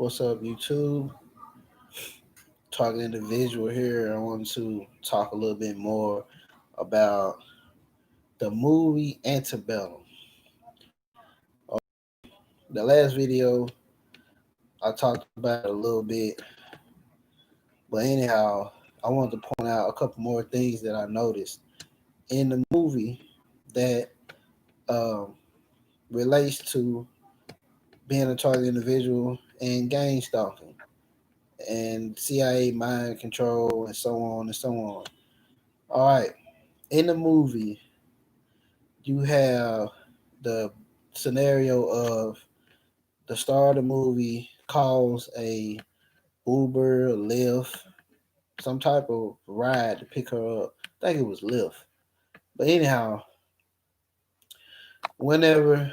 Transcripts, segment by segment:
What's up, YouTube? Talking individual here. I want to talk a little bit more about the movie Antebellum. The last video I talked about it a little bit, but anyhow, I wanted to point out a couple more things that I noticed in the movie that um, relates to being a target individual and gang stalking and CIA mind control and so on and so on. All right, in the movie, you have the scenario of the star of the movie calls a Uber, Lyft, some type of ride to pick her up. I think it was Lyft. But anyhow, whenever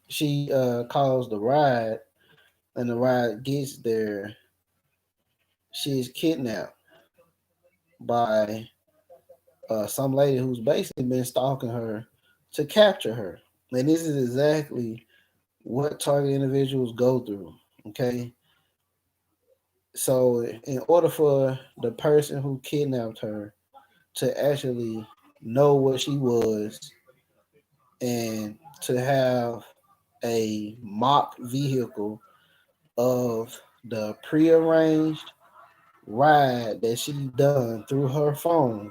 she calls the ride and the ride gets there, she's kidnapped by some lady who's basically been stalking her to capture her. And this is exactly what target individuals go through. Okay. So, in order for the person who kidnapped her to actually know what she was and to have a mock vehicle of the prearranged ride that she done through her phone,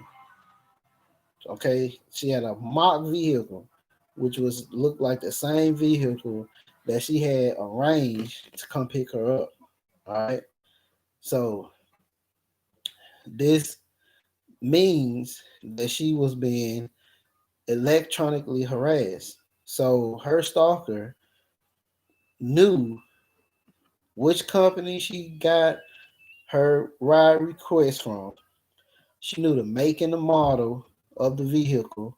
okay, she had a mock vehicle, which was looked like the same vehicle that she had arranged to come pick her up. All right. So this means that she was being electronically harassed. So her stalker knew which company she got her ride request from. She knew the make and the model of the vehicle,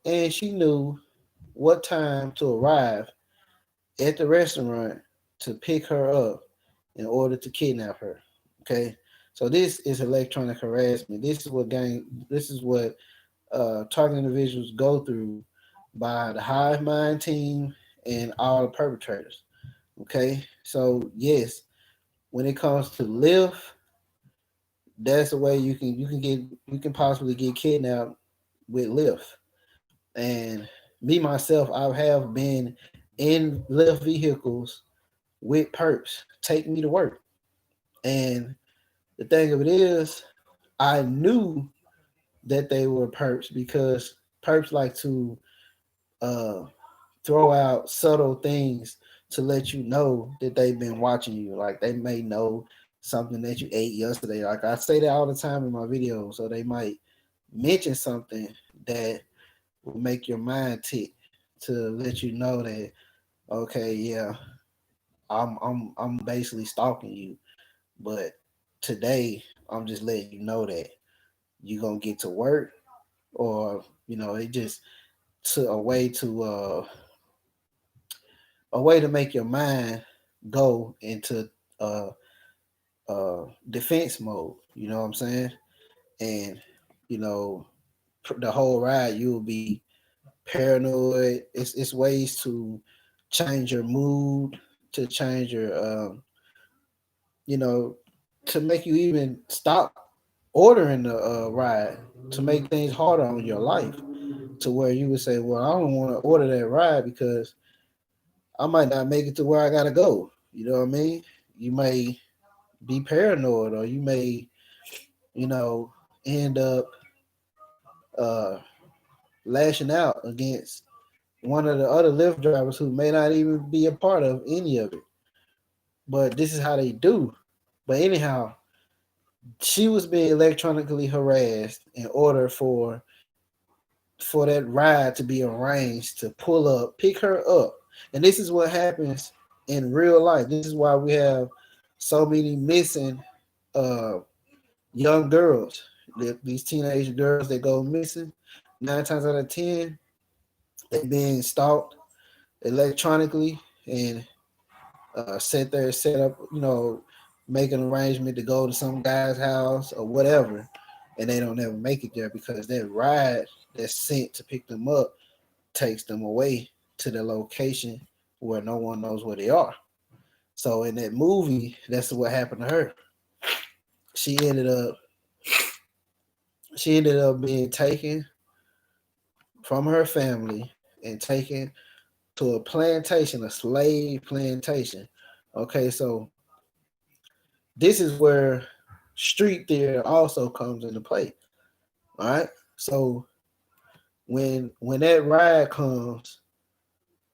and she knew what time to arrive at the restaurant to pick her up in order to kidnap her. Okay, so this is electronic harassment. This is what target individuals go through by the hive mind team and all the perpetrators. Okay, so yes, when it comes to Lyft, that's the way you can possibly get kidnapped with Lyft. And me myself, I have been in Lyft vehicles with perps take me to work. And the thing of it is, I knew that they were perps because perps like to uh, throw out subtle things to let you know that they've been watching you. Like they may know something that you ate yesterday. Like I say that all the time in my videos. So they might mention something that will make your mind tick to let you know that okay, yeah, I'm basically stalking you. But today I'm just letting you know that you're gonna get to work or it just to a way to make your mind go into uh defense mode. You know what I'm saying? And you know, the whole ride you'll be paranoid. It's ways to change your mood, to change your you know, to make you even stop ordering the ride, to make things harder on your life, to where you would say, "Well, I don't want to order that ride because I might not make it to where I gotta go." You know what I mean? You may be paranoid, or you may, you know, end up uh, lashing out against one of the other Lyft drivers who may not even be a part of any of it. But this is how they do. But anyhow, she was being electronically harassed in order for that ride to be arranged to pull up, pick her up. And this is what happens in real life. This is why we have so many missing uh, young girls. These teenage girls that go missing, 9 times out of 10, they're being stalked electronically and set up, make an arrangement to go to some guy's house or whatever, and they don't ever make it there because that ride that's sent to pick them up takes them away to the location where no one knows where they are. So in that movie, that's what happened to her. She ended up she ended up being taken from her family and taken to a plantation, a slave plantation. Okay, so this is where street theater also comes into play. All right. So when that ride comes,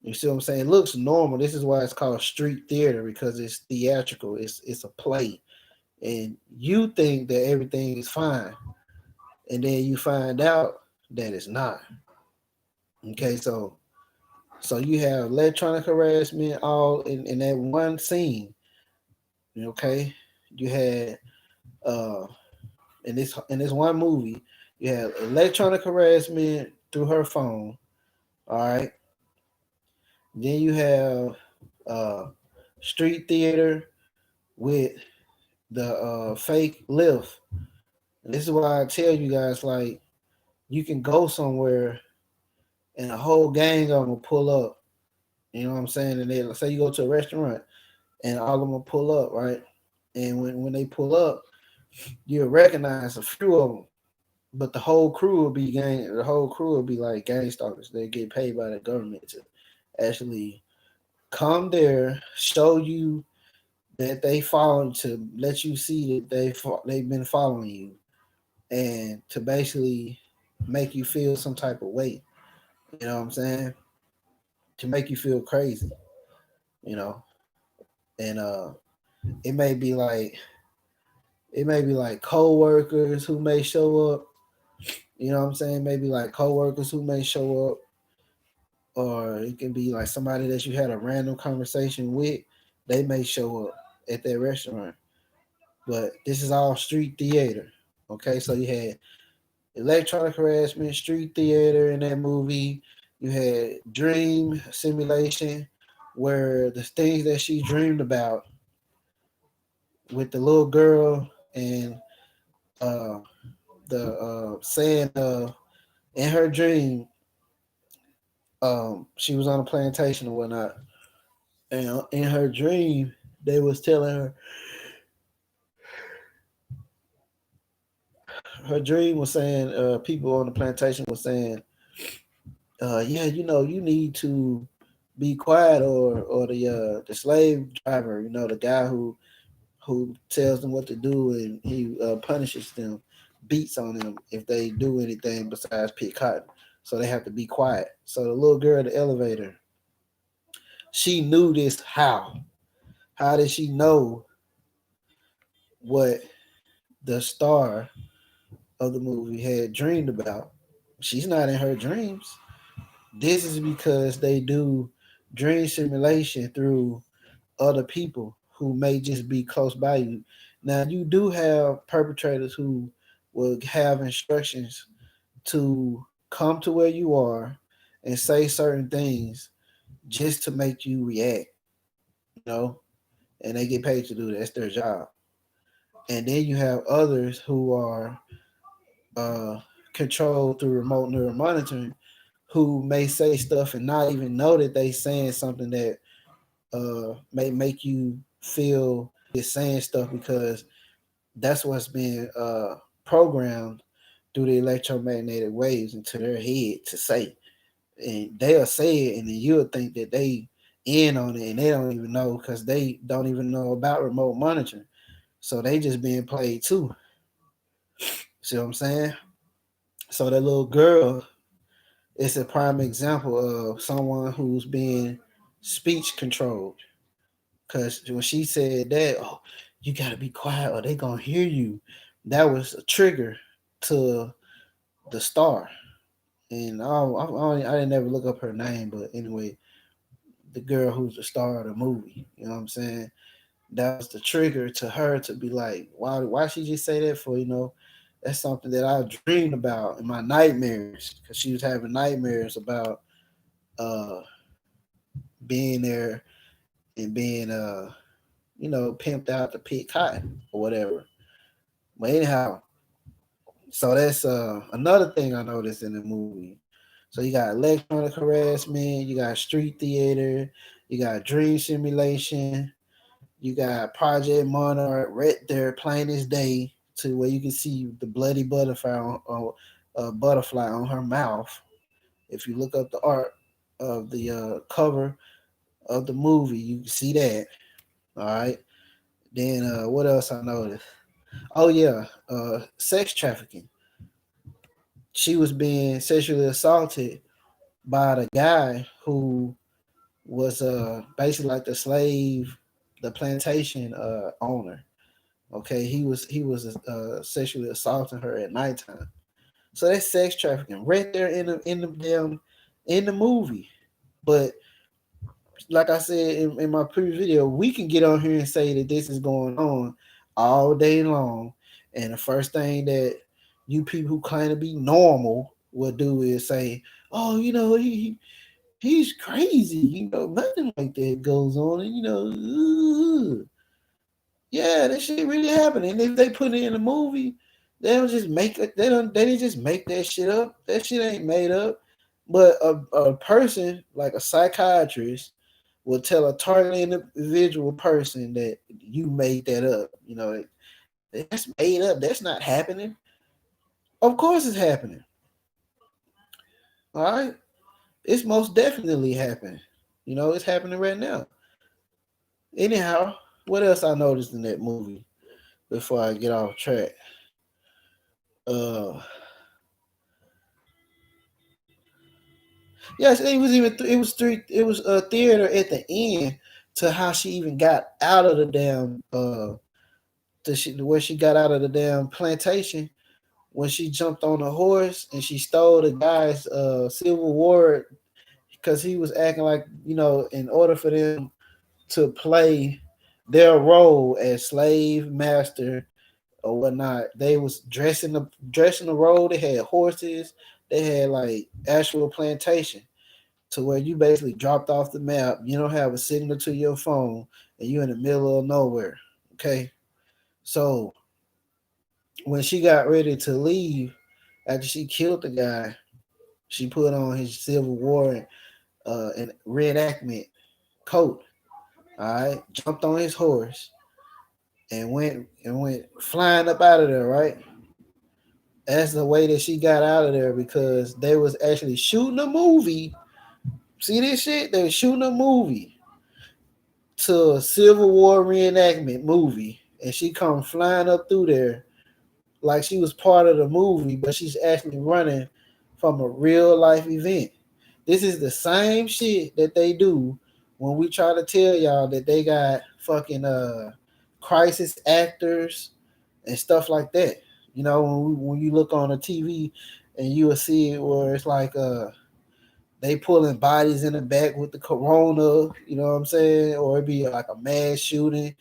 you see what I'm saying? It looks normal. This is why it's called street theater because it's theatrical. It's a play. And you think that everything is fine. And then you find out that it's not. Okay, so you have electronic harassment all in that one scene. Okay. You had uh in this one movie, you have electronic harassment through her phone. All right. Then you have uh street theater with the fake lift. And this is why I tell you guys, like, you can go somewhere and a whole gang of them will pull up. You know what I'm saying? And they say you go to a restaurant and all of them will pull up, right? And when they pull up, you'll recognize a few of them. But the whole crew will be gang. The whole crew will be like gang stalkers. They get paid by the government to actually come there, show you that they follow, to let you see that they've been following you, and to basically make you feel some type of weight. You know what I'm saying? To make you feel crazy. You know, and it may be like co-workers who may show up. You know what I'm saying? Maybe like co-workers who may show up, or it can be like somebody that you had a random conversation with. They may show up at that restaurant. But this is all street theater. Okay, so you had electronic harassment, street theater in that movie. You had dream simulation, where the things that she dreamed about with the little girl and uh, the saying in her dream, she was on a plantation or whatnot, and in her dream they was telling her, her dream was saying, people on the plantation was saying, yeah, you need to be quiet, or the slave driver, the guy who tells them what to do, and he punishes them, beats on them if they do anything besides pick cotton. So they have to be quiet. So the little girl in the elevator, she knew this. How did she know what the star of the movie had dreamed about? She's not in her dreams. This is because they do dream simulation through other people who may just be close by you. Now, you do have perpetrators who will have instructions to come to where you are and say certain things just to make you react, you know, and they get paid to do that. That's their job. And then you have others who are uh, controlled through remote neural monitoring, who may say stuff and not even know that they saying something that may make you feel it's saying stuff, because that's what's being programmed through the electromagnetic waves into their head to say. And they'll say it, and then you'll think that they in on it, and they don't even know, because they don't even know about remote monitoring. So they just being played too. See what I'm saying? So that little girl is a prime example of someone who's being speech controlled. Because when she said that, oh, you got to be quiet or they going to hear you, that was a trigger to the star. And I didn't ever look up her name, but anyway, the girl who's the star of the movie, you know what I'm saying? That was the trigger to her to be like, why she just say that for? That's something that I dreamed about in my nightmares, because she was having nightmares about uh being there and being pimped out to pick cotton or whatever. But anyhow, so that's another thing I noticed in the movie. So you got electronic harassment, you got street theater, you got dream simulation, You got Project Monarch right there, plain as day, to where you can see the bloody butterfly on her mouth. If you look up the art of the cover of the movie, you can see that. All right. Then what else I noticed? Oh yeah, sex trafficking. She was being sexually assaulted by the guy who was basically like the plantation owner. Okay, he was sexually assaulting her at nighttime. So that's sex trafficking right there in the movie. But like I said in my previous video, we can get on here and say that this is going on all day long, and the first thing that you people who claim to be normal will do is say, "Oh, he's crazy." Nothing like that goes on, and yeah, that shit really happened. And if they put it in a movie, they don't just make it. They didn't just make that shit up. That shit ain't made up. But a person like a psychiatrist will tell a targeted individual person that you made that up. That's made up. That's not happening. Of course it's happening. All right. It's most definitely happening. It's happening right now. Anyhow, what else I noticed in that movie before I get off track? Uh Yes, it was a theater at the end to how she even got out of the damn where she got out of the damn plantation when she jumped on a horse and she stole the guy's Civil War because he was acting like, in order for them to play their role as slave master or whatnot, they was dressing the role. They had horses, they had like actual plantation to where you basically dropped off the map. You don't have a signal to your phone, and you're in the middle of nowhere. Okay, so when she got ready to leave after she killed the guy, she put on his Civil War and reenactment coat. All right, jumped on his horse and went flying up out of there. Right, that's the way that she got out of there because they was actually shooting a movie. See this shit? They were shooting a movie to a Civil War reenactment movie, and she come flying up through there like she was part of the movie, but she's actually running from a real life event. This is the same shit that they do when we try to tell y'all that they got fucking crisis actors and stuff like that. When you look on the TV and you will see it where it's like they pulling bodies in the back with the corona, you know what I'm saying? Or it'd be like a mass shooting,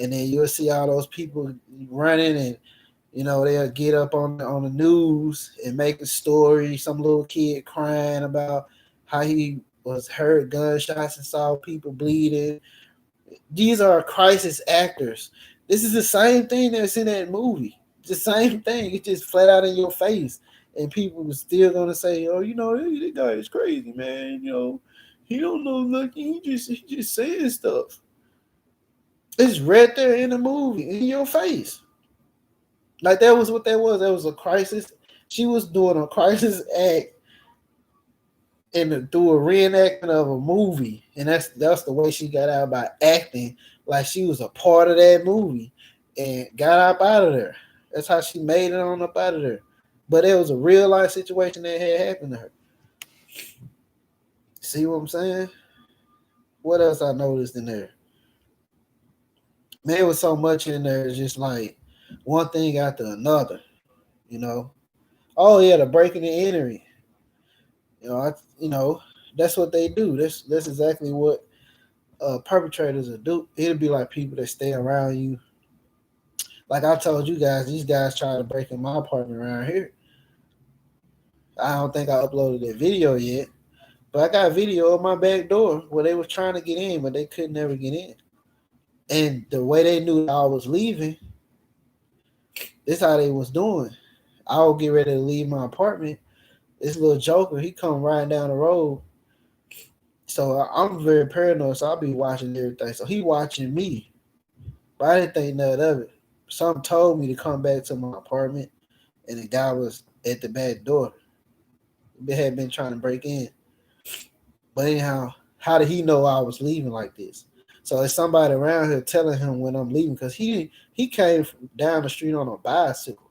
and then you'll see all those people running, and they'll get up on the news and make a story. Some little kid crying about how he was heard gunshots and saw people bleeding. These are crisis actors. This is the same thing that's in that movie. It's the same thing. It's just flat out in your face, and people are still gonna say, "Oh, that guy is crazy, man. He don't know nothing. He just saying stuff." It's right there in the movie, in your face. Like that was what that was. That was a crisis. She was doing a crisis act and through a reenactment of a movie, and that's the way she got out by acting like she was a part of that movie and got up out of there. That's how she made it on up out of there. But it was a real life situation that had happened to her. See what I'm saying? What else I noticed in there? Man, there was so much in there. It's just like one thing after another. You know. Oh yeah, the breaking and entering. You know, that's what they do. That's exactly what perpetrators will do. It'll be like people that stay around you. Like I told you guys, these guys try to break in my apartment around here. I don't think I uploaded that video yet, but I got a video of my back door where they was trying to get in, but they could never get in. And the way they knew I was leaving, this how they was doing. I would get ready to leave my apartment. This little joker, he come riding down the road. So I'm very paranoid, so I'll be watching everything. So he watching me. But I didn't think nothing of it. Something told me to come back to my apartment, and the guy was at the back door. They had been trying to break in. But anyhow, how did he know I was leaving like this? So it's somebody around here telling him when I'm leaving because he came down the street on a bicycle.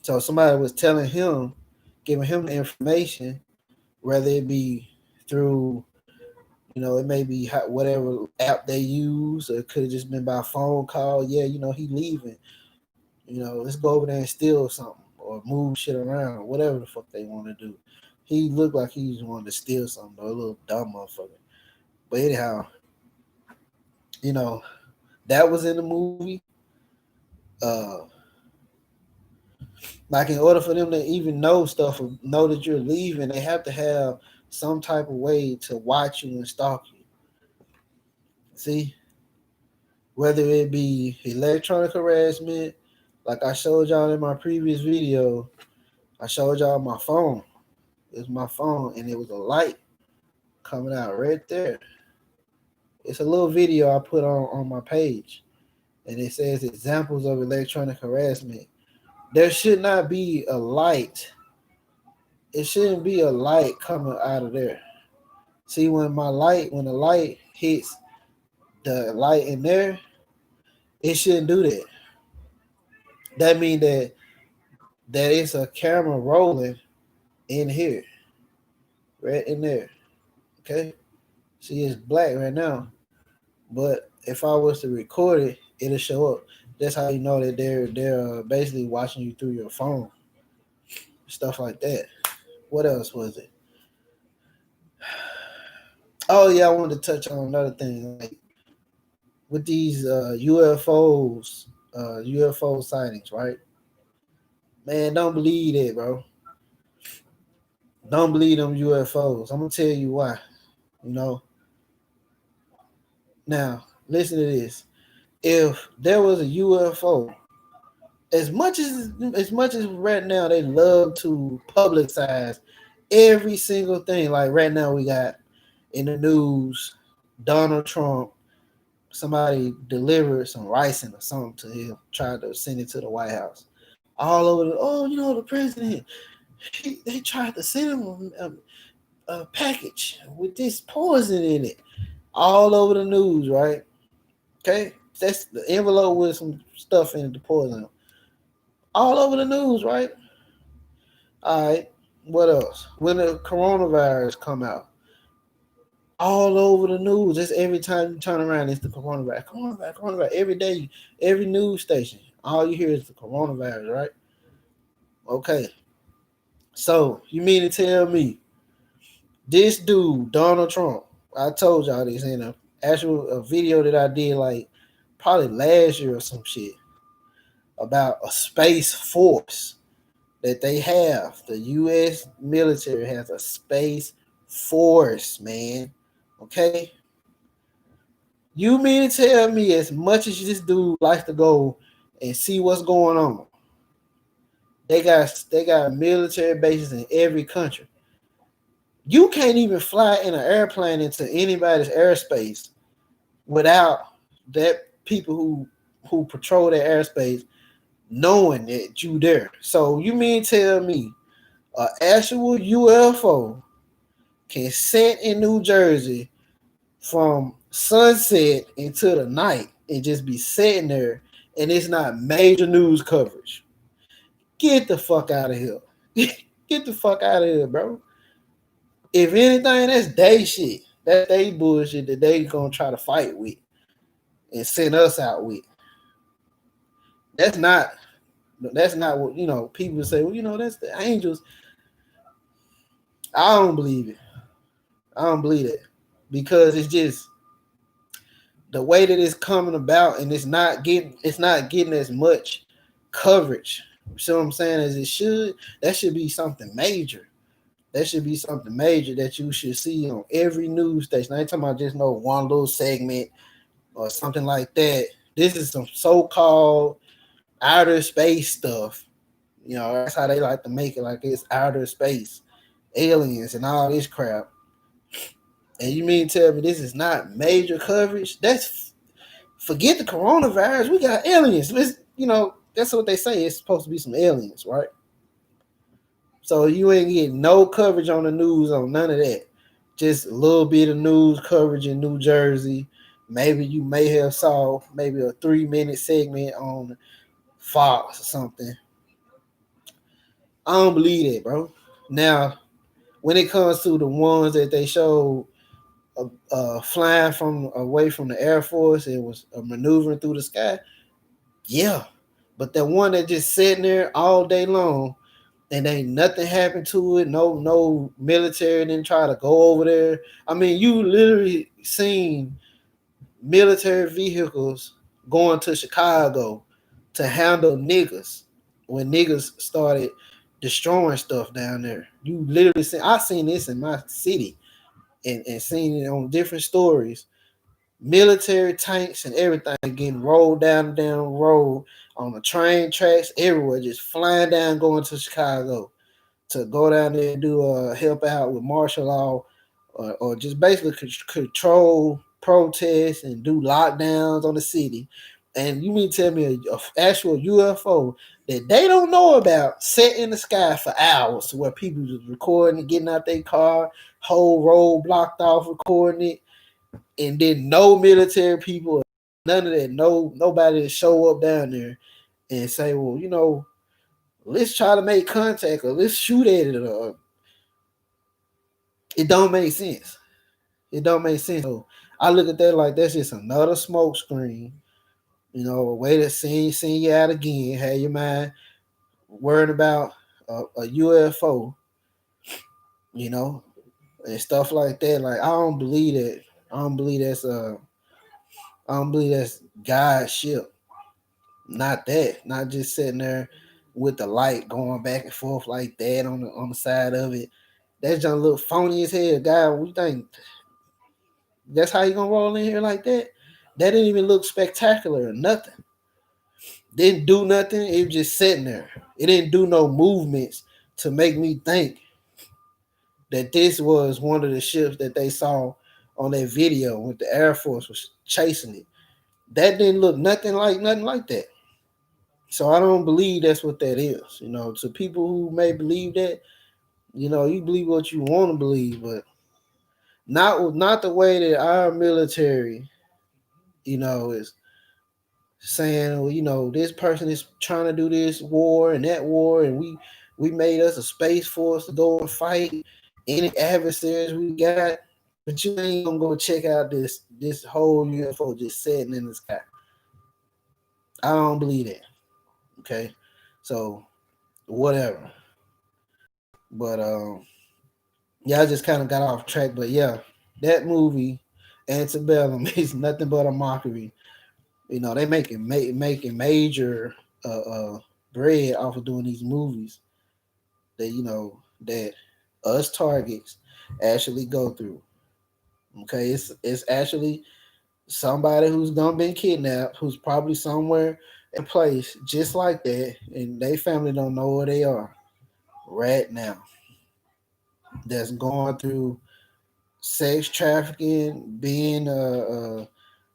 So somebody was telling him, giving him the information, whether it be through, it may be whatever app they use, or it could have just been by phone call. Yeah, he leaving. Let's go over there and steal something or move shit around, whatever the fuck they want to do. He looked like he just wanted to steal something, though, a little dumb motherfucker. But anyhow, you know, that was in the movie. Uh, like in order for them to even know stuff or know that you're leaving, they have to have some type of way to watch you and stalk you. See, whether it be electronic harassment, like I showed y'all in my previous video, I showed y'all my phone. It's my phone, and it was a light coming out right there. It's a little video I put on my page, and it says examples of electronic harassment. There should not be a light. It shouldn't be a light coming out of there. See, when the light hits the light in there, it shouldn't do that. That means that it's a camera rolling in here, right in there. Okay, see, it's black right now, but if I was to record it, it'll show up. That's how you know that they're basically watching you through your phone, stuff like that. What else was it? Oh yeah, I wanted to touch on another thing, like with these UFO sightings, right? Man, don't believe it, bro. Don't believe them UFOs. I'm gonna tell you why. You know. Now, listen to this. If there was a UFO, as much as right now they love to publicize every single thing. Like right now we got in the news, Donald Trump, somebody delivered some ricin or something to him, tried to send it to the White House. All over the president, they tried to send him a package with this poison in it. All over the news, right? Okay, that's the envelope with some stuff in it to poison. All over the news, right? All right. What else? When the coronavirus come out, all over the news. It's every time you turn around, it's the coronavirus. Every day, every news station, all you hear is the coronavirus, right? Okay. So you mean to tell me this dude, Donald Trump, I told y'all this in a video that I did like probably last year or some shit about a space force that they have. The US military has a space force, man. Okay? You mean to tell me as much as this dude likes to go and see what's going on, they got military bases in every country. You can't even fly in an airplane into anybody's airspace without that people who patrol their airspace knowing that you there. So you mean tell me an actual UFO can set in New Jersey from sunset into the night and just be sitting there and it's not major news coverage? Get the fuck out of here. Get the fuck out of here, bro. If anything, that's they shit. That's they bullshit that they gonna try to fight with and send us out with. That's not what people say, well, that's the angels. I don't believe it. I don't believe it. Because it's just the way that it's coming about, and it's not getting as much coverage. You see what I'm saying? As it should. That should be something major. That should be something major that you should see on every news station. I ain't talking about just one little segment or something like that. This is some so-called outer space stuff. That's how they like to make it, like it's outer space, aliens and all this crap. And you mean tell me this is not major coverage? Forget the coronavirus. We got aliens. That's what they say. It's supposed to be some aliens, right? So you ain't getting no coverage on the news on none of that. Just a little bit of news coverage in New Jersey. Maybe you may have saw maybe a 3-minute segment on Fox or something. I don't believe that, bro. Now, when it comes to the ones that they showed flying from away from the Air Force, it was maneuvering through the sky. Yeah, but the one that just sitting there all day long and ain't nothing happened to it. No military didn't try to go over there. I mean, you literally seen military vehicles going to Chicago to handle niggas when niggas started destroying stuff down there. You literally seen I seen this in my city and seen it on different stories. Military tanks and everything getting rolled down the damn road on the train tracks everywhere, just flying down going to Chicago to go down there and do help out with martial law or just basically control protests and do lockdowns on the city. And you mean to tell me a actual UFO that they don't know about set in the sky for hours to where people just recording it, getting out their car, whole road blocked off recording it, and then no military people, none of that, nobody to show up down there and say, well, let's try to make contact or let's shoot at it. Or it don't make sense. It don't make sense. So I look at that like that's just another smoke screen. A way to send you out again. Have your mind worried about a UFO. And stuff like that. Like I don't believe that. I don't believe that's I don't believe that's God's ship. Not that. Not just sitting there with the light going back and forth like that on the side of it. That's just a little phony as hell, guy. We think that's how you gonna roll in here like that? That didn't even look spectacular or nothing. Didn't do nothing. It was just sitting there. It didn't do no movements to make me think that this was one of the ships that they saw on that video when the Air Force was chasing it. That didn't look nothing like that. So I don't believe that's what that is. To people who may believe that, you believe what you want to believe, but not the way that our military, is saying, well, this person is trying to do this war and that war, and we made us a space force to go and fight any adversaries we got, but you ain't gonna go check out this whole UFO just sitting in the sky. I don't believe that. Okay, so whatever. But yeah, I just kind of got off track. But yeah, that movie, Antebellum, is nothing but a mockery. They making major bread off of doing these movies that us targets actually go through. Okay, it's actually somebody who's done been kidnapped, who's probably somewhere in a place just like that, and they family don't know where they are right now. That's going through sex trafficking, being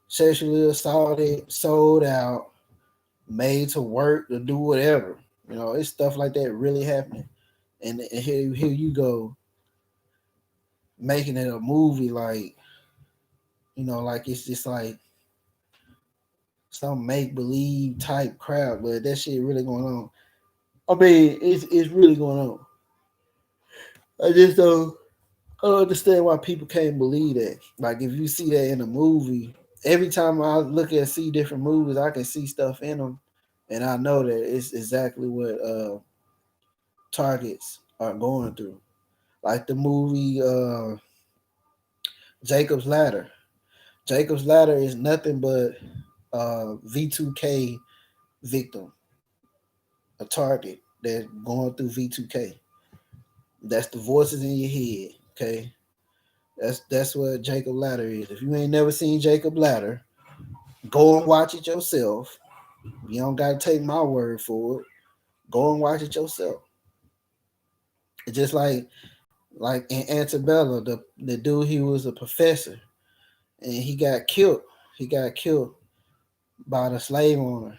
sexually assaulted, sold out, made to work to do whatever. It's stuff like that really happening. And here you go, making it a movie like, like it's just like some make believe type crap, but that shit really going on. I mean, it's really going on. I just I don't understand why people can't believe that. Like if you see that in a movie, every time I look at see different movies, I can see stuff in them, and I know that it's exactly what targets are going through. Like the movie Jacob's Ladder. Jacob's Ladder is nothing but V2K victim, a target that's going through V2K. That's the voices in your head. Okay, that's what Jacob Ladder is. If you ain't never seen Jacob Ladder, go and watch it yourself. You don't gotta take my word for it. Go and watch it yourself. It's just like in Antebellum, the dude, he was a professor and he got killed. He got killed by the slave owner.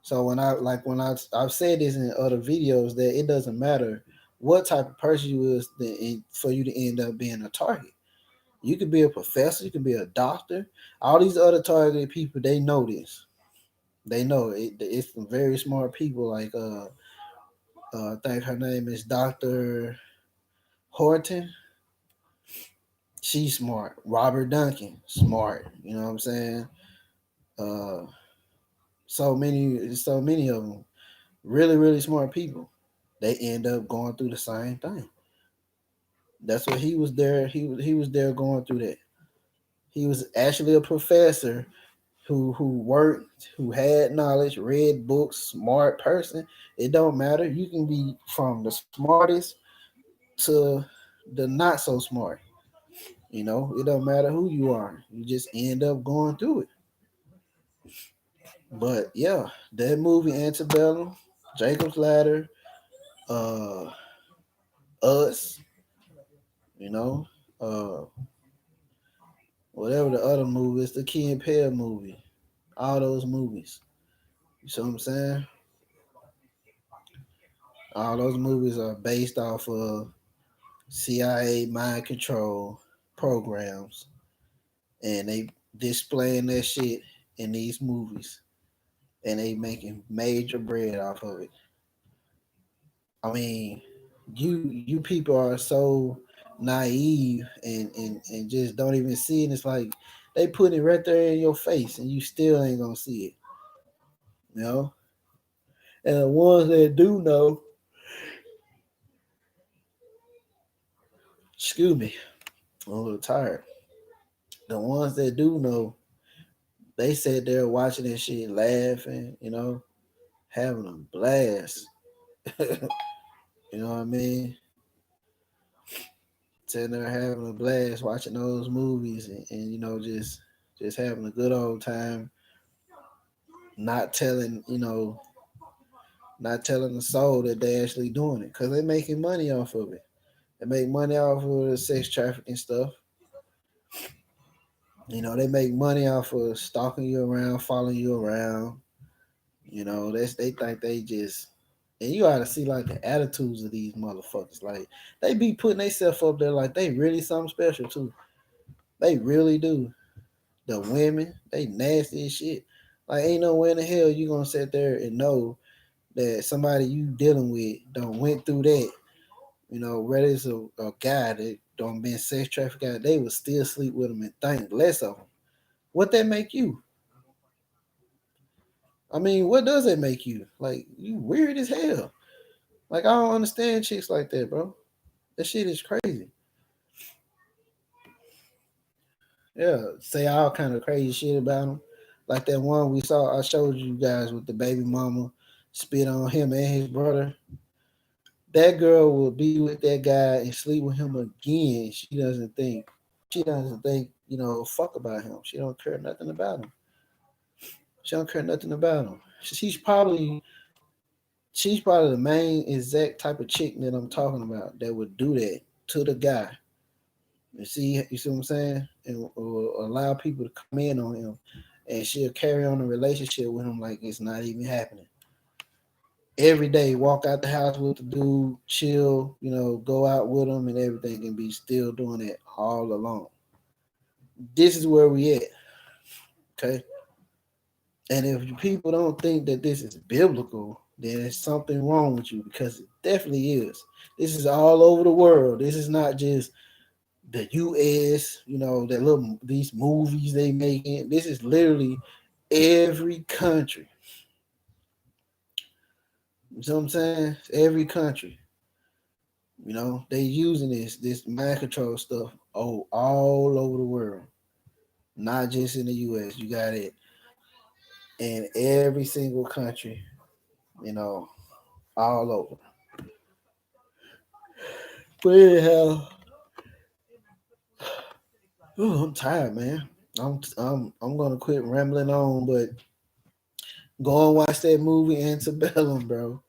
So I've said this in other videos that it doesn't matter what type of person you is for you to end up being a target. You could be a professor, you could be a doctor. All these other targeted people, they know this. They know it. It's some very smart people. Like I think her name is Doctor Horton. She's smart. Robert Duncan, smart. You know what I'm saying? Uh, so many of them, really, really smart people. They end up going through the same thing. That's what he was there. He was there going through that. He was actually a professor who worked, who had knowledge, read books, smart person. It don't matter. You can be from the smartest to the not so smart. It don't matter who you are. You just end up going through it. But yeah, that movie Antebellum, Jacob's Ladder, uh, Us, you know, uh, whatever the other movies, the Key and Peele movie, all those movies. You see what I'm saying? All those movies are based off of CIA mind control programs, and they displaying that shit in these movies, and they making major bread off of it. I mean, you people are so naive and just don't even see it. It's like they put it right there in your face, and you still ain't gonna see it. You know, and the ones that do know, excuse me, I'm a little tired. The ones that do know, they sat there watching that shit, laughing, having a blast. You know what I mean? Sitting there having a blast watching those movies and just having a good old time, not telling, not telling the soul that they actually doing it because they making money off of it. They make money off of the sex trafficking stuff. They make money off of stalking you around, following you around. They think they just and you gotta see like the attitudes of these motherfuckers. Like they be putting themselves up there like they really something special too. They really do. The women, they nasty as shit. Like ain't no way in the hell you gonna sit there and know that somebody you dealing with don't went through that. Whether it's a guy that don't been sex trafficked, guy, they would still sleep with him and think less of him. What that make you? I mean, what does that make you? Like you weird as hell. Like I don't understand chicks like that, bro. That shit is crazy. Yeah, say all kind of crazy shit about him. Like that one we saw, I showed you guys with the baby mama spit on him and his brother. That girl will be with that guy and sleep with him again. She doesn't think, fuck about him. She don't care nothing about him. She don't care nothing about him. She's probably the main exact type of chick that I'm talking about that would do that to the guy. You see what I'm saying? And or allow people to come in on him, and she'll carry on a relationship with him like it's not even happening. Every day, walk out the house with the dude, chill, go out with him and everything, and be still doing it all along. This is where we at, okay? And if people don't think that this is biblical, then there's something wrong with you because it definitely is. This is all over the world. This is not just the U.S. That little these movies they making. This is literally every country. You know what I'm saying? Every country. They using this mind control stuff all over the world, not just in the U.S. You got it in every single country. You know, all over. But anyhow, ooh, I'm tired, man. I'm gonna quit rambling on, but go and watch that movie Antebellum, bro.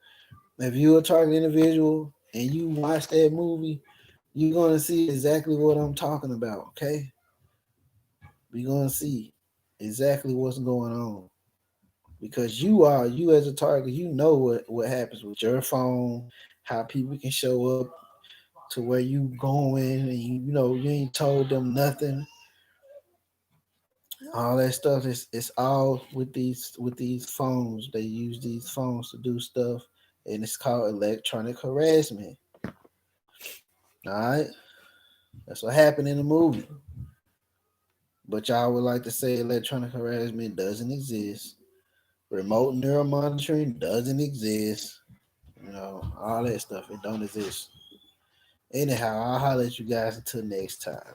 If you're a target individual and you watch that movie, you're gonna see exactly what I'm talking about. Okay, you're gonna see exactly what's going on. because you as a target, you know what happens with your phone, how people can show up to where you going, and you know you ain't told them nothing. All that stuff is all with these phones. They use these phones to do stuff, and it's called electronic harassment. All right, that's what happened in the movie. But y'all would like to say electronic harassment doesn't exist. Remote neural monitoring doesn't exist. You know, all that stuff, it don't exist. Anyhow, I'll holler at you guys until next time.